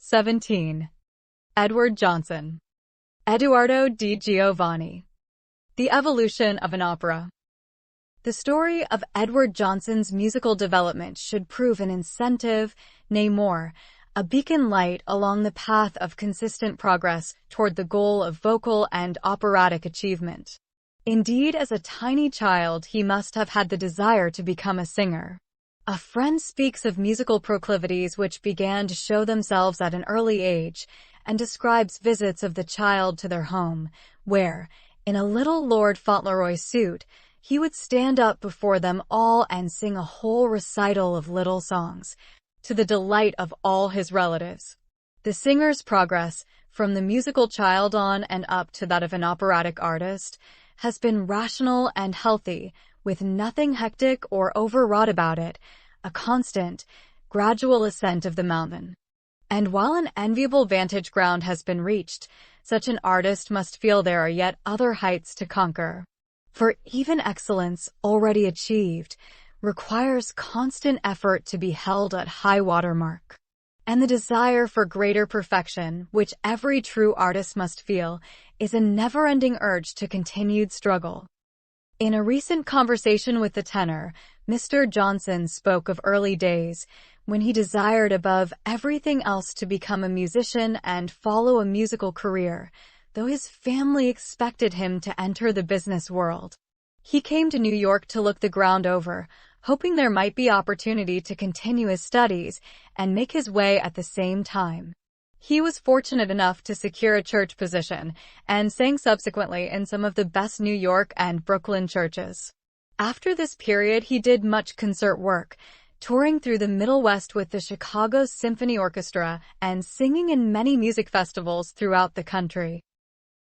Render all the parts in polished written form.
17. Edward Johnson. Eduardo di Giovanni. The Evolution of an Opera. The story of Edward Johnson's musical development should prove an incentive, nay more, a beacon light along the path of consistent progress toward the goal of vocal and operatic achievement. Indeed, as a tiny child, he must have had the desire to become a singer. A friend speaks of musical proclivities which began to show themselves at an early age, and describes visits of the child to their home, where, in a little Lord Fauntleroy suit, he would stand up before them all and sing a whole recital of little songs, to the delight of all his relatives. The singer's progress, from the musical child on and up to that of an operatic artist, has been rational and healthy, with nothing hectic or overwrought about it, a constant, gradual ascent of the mountain. And while an enviable vantage ground has been reached, such an artist must feel there are yet other heights to conquer. For even excellence, already achieved, requires constant effort to be held at high water mark. And the desire for greater perfection, which every true artist must feel, is a never-ending urge to continued struggle. In a recent conversation with the tenor, Mr. Johnson spoke of early days, when he desired above everything else to become a musician and follow a musical career, though his family expected him to enter the business world. He came to New York to look the ground over, hoping there might be opportunity to continue his studies and make his way at the same time. He was fortunate enough to secure a church position, and sang subsequently in some of the best New York and Brooklyn churches. After this period, he did much concert work, touring through the Middle West with the Chicago Symphony Orchestra and singing in many music festivals throughout the country.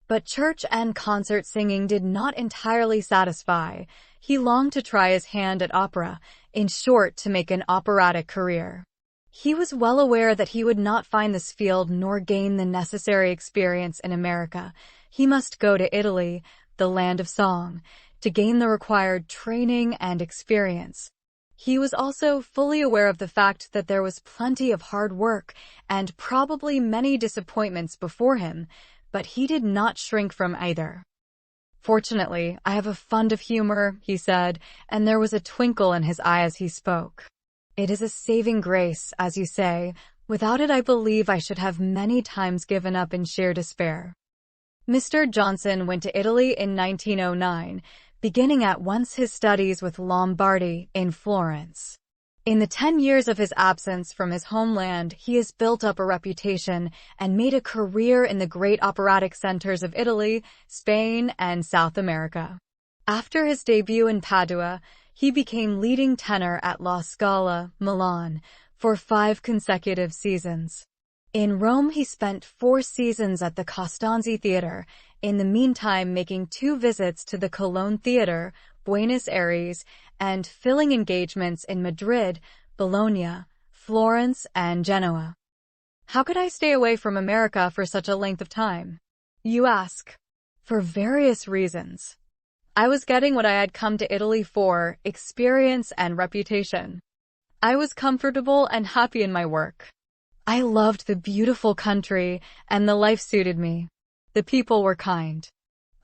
But church and concert singing did not entirely satisfy. He longed to try his hand at opera, in short, to make an operatic career. He was well aware that he would not find this field nor gain the necessary experience in America. He must go to Italy, the land of song, to gain the required training and experience. He was also fully aware of the fact that there was plenty of hard work and probably many disappointments before him, but he did not shrink from either. "Fortunately, I have a fund of humor," he said, and there was a twinkle in his eye as he spoke. "It is a saving grace, as you say. Without it, I believe I should have many times given up in sheer despair." Mr. Johnson went to Italy in 1909, beginning at once his studies with Lombardi in Florence. In the 10 years of his absence from his homeland, he has built up a reputation and made a career in the great operatic centers of Italy, Spain, and South America. After his debut in Padua, he became leading tenor at La Scala, Milan, for 5 consecutive seasons. In Rome, he spent 4 seasons at the Costanzi Theater, in the meantime making 2 visits to the Cologne Theater, Buenos Aires, and filling engagements in Madrid, Bologna, Florence, and Genoa. How could I stay away from America for such a length of time? You ask. For various reasons. I was getting what I had come to Italy for, experience and reputation. I was comfortable and happy in my work. I loved the beautiful country, and the life suited me. The people were kind.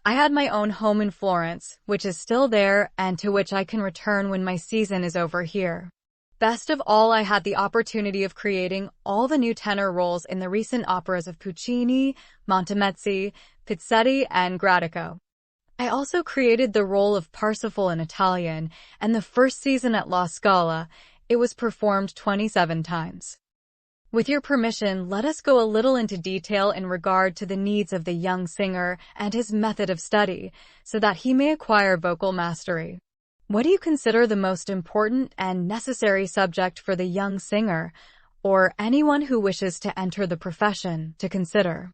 I had my own home in Florence, which is still there, and to which I can return when my season is over here. Best of all, I had the opportunity of creating all the new tenor roles in the recent operas of Puccini, Montemezzi, Pizzetti, and Gradico. I also created the role of Parsifal in Italian, and the first season at La Scala, it was performed 27 times. With your permission, let us go a little into detail in regard to the needs of the young singer and his method of study, so that he may acquire vocal mastery. What do you consider the most important and necessary subject for the young singer, or anyone who wishes to enter the profession, to consider?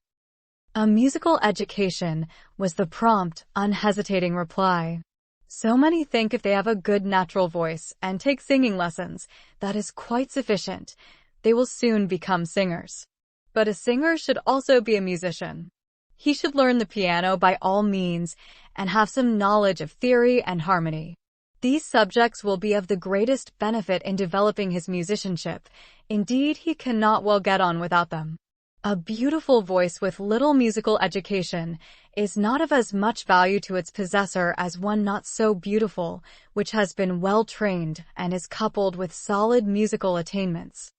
"A musical education," was the prompt, unhesitating reply. So many think if they have a good natural voice and take singing lessons, that is quite sufficient. They will soon become singers. But a singer should also be a musician. He should learn the piano by all means and have some knowledge of theory and harmony. These subjects will be of the greatest benefit in developing his musicianship. Indeed, he cannot well get on without them. A beautiful voice with little musical education is not of as much value to its possessor as one not so beautiful, which has been well trained and is coupled with solid musical attainments.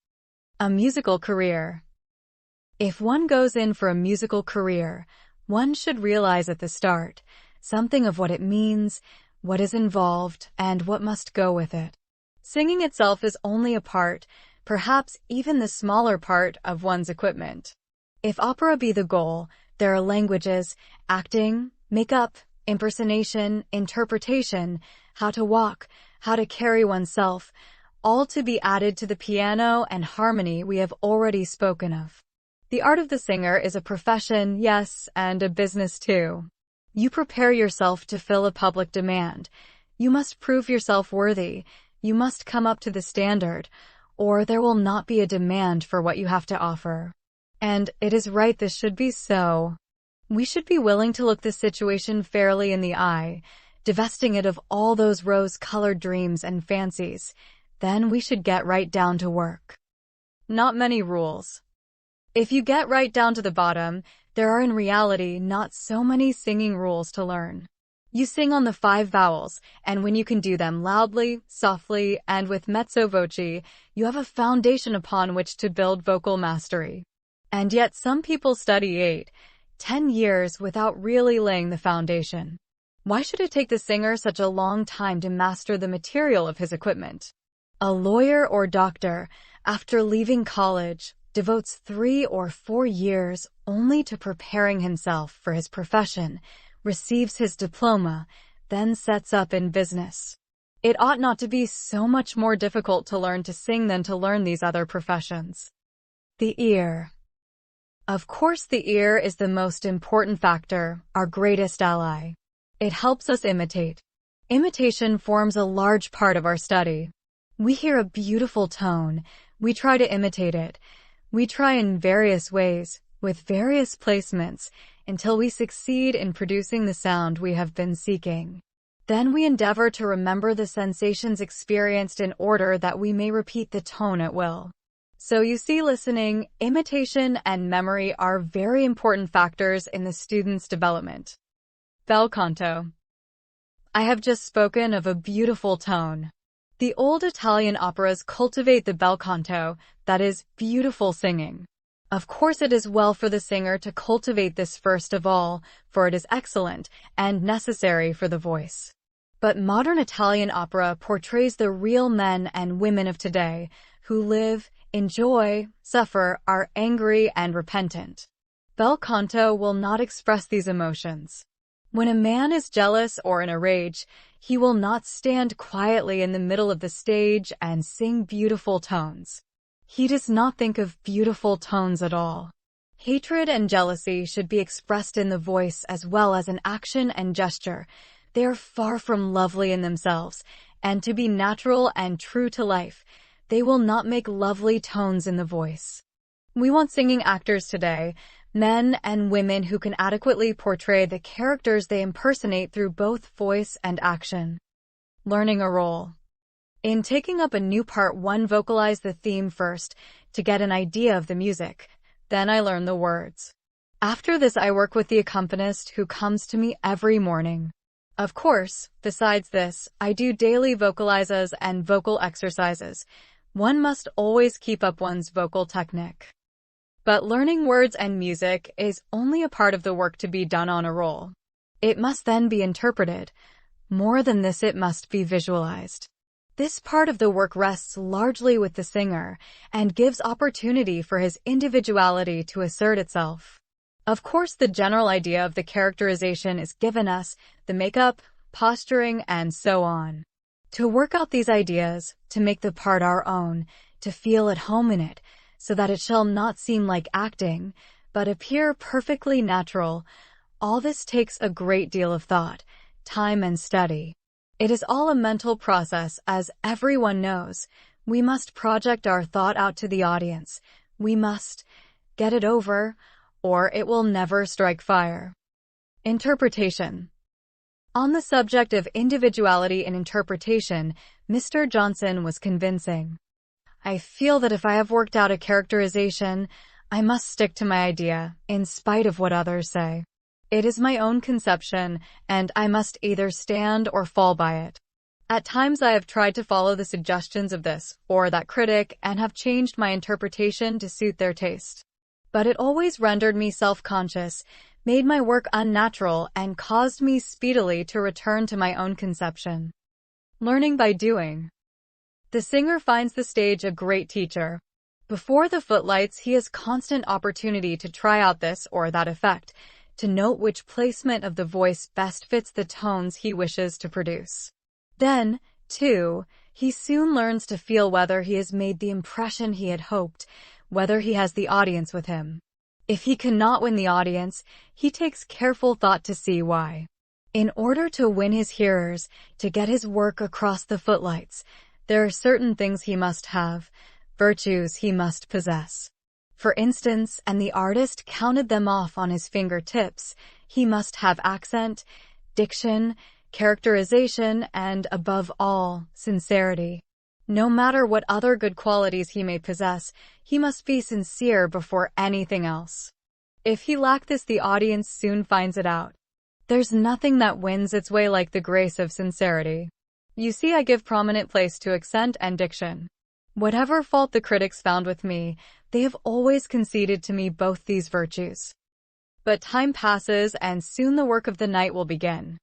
A musical career. If one goes in for a musical career, one should realize at the start something of what it means, what is involved, and what must go with it. Singing itself is only a part, perhaps even the smaller part, of one's equipment. If opera be the goal, there are languages, acting, makeup, impersonation, interpretation, how to walk, how to carry oneself, all to be added to the piano and harmony we have already spoken of. The art of the singer is a profession, yes, and a business too. You prepare yourself to fill a public demand. You must prove yourself worthy. You must come up to the standard, or there will not be a demand for what you have to offer. And it is right this should be so. We should be willing to look the situation fairly in the eye, divesting it of all those rose-colored dreams and fancies. Then we should get right down to work. Not many rules. If you get right down to the bottom, there are in reality not so many singing rules to learn. You sing on the 5 vowels, and when you can do them loudly, softly, and with mezzo voce, you have a foundation upon which to build vocal mastery. And yet some people study 8, 10 years without really laying the foundation. Why should it take the singer such a long time to master the material of his equipment? A lawyer or doctor, after leaving college, devotes 3 or 4 years only to preparing himself for his profession, receives his diploma, then sets up in business. It ought not to be so much more difficult to learn to sing than to learn these other professions. The ear. Of course, the ear is the most important factor, our greatest ally. It helps us imitate. Imitation forms a large part of our study. We hear a beautiful tone, we try to imitate it. We try in various ways, with various placements, until we succeed in producing the sound we have been seeking. Then we endeavor to remember the sensations experienced in order that we may repeat the tone at will. So you see, listening, imitation, and memory are very important factors in the student's development. Bel canto. I have just spoken of a beautiful tone. The old Italian operas cultivate the bel canto, that is, beautiful singing. Of course, it is well for the singer to cultivate this first of all, for it is excellent and necessary for the voice. But modern Italian opera portrays the real men and women of today, who live, enjoy, suffer, are angry, and repentant. Bel canto will not express these emotions. When a man is jealous or in a rage, he will not stand quietly in the middle of the stage and sing beautiful tones. He does not think of beautiful tones at all. Hatred and jealousy should be expressed in the voice as well as in action and gesture. They are far from lovely in themselves, and to be natural and true to life, they will not make lovely tones in the voice. We want singing actors today, men and women who can adequately portray the characters they impersonate through both voice and action. Learning a role. In taking up a new part, one vocalize the theme first to get an idea of the music. Then I learn the words. After this, I work with the accompanist who comes to me every morning. Of course, besides this, I do daily vocalizes and vocal exercises. One must always keep up one's vocal technique. But learning words and music is only a part of the work to be done on a role. It must then be interpreted. More than this, it must be visualized. This part of the work rests largely with the singer and gives opportunity for his individuality to assert itself. Of course, the general idea of the characterization is given us, the makeup, posturing, and so on. To work out these ideas, to make the part our own, to feel at home in it, so that it shall not seem like acting, but appear perfectly natural, all this takes a great deal of thought, time, and study. It is all a mental process, as everyone knows. We must project our thought out to the audience. We must get it over, or it will never strike fire. Interpretation. On the subject of individuality in interpretation, Mr. Johnson was convincing. I feel that if I have worked out a characterization, I must stick to my idea, in spite of what others say. It is my own conception, and I must either stand or fall by it. At times I have tried to follow the suggestions of this or that critic and have changed my interpretation to suit their taste. But it always rendered me self-conscious, made my work unnatural, and caused me speedily to return to my own conception. Learning by doing. The singer finds the stage a great teacher. Before the footlights, he has constant opportunity to try out this or that effect, to note which placement of the voice best fits the tones he wishes to produce. Then, too, he soon learns to feel whether he has made the impression he had hoped, whether he has the audience with him. If he cannot win the audience, he takes careful thought to see why. In order to win his hearers, to get his work across the footlights, there are certain things he must have, virtues he must possess. For instance, and the artist counted them off on his fingertips, he must have accent, diction, characterization, and, above all, sincerity. No matter what other good qualities he may possess, he must be sincere before anything else. If he lack this, the audience soon finds it out. There's nothing that wins its way like the grace of sincerity. You see, I give prominent place to accent and diction. Whatever fault the critics found with me, they have always conceded to me both these virtues. But time passes, and soon the work of the night will begin.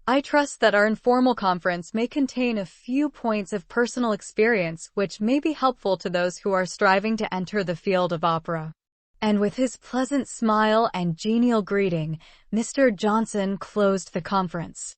I trust that our informal conference may contain a few points of personal experience which may be helpful to those who are striving to enter the field of opera. And with his pleasant smile and genial greeting, Mr. Johnson closed the conference.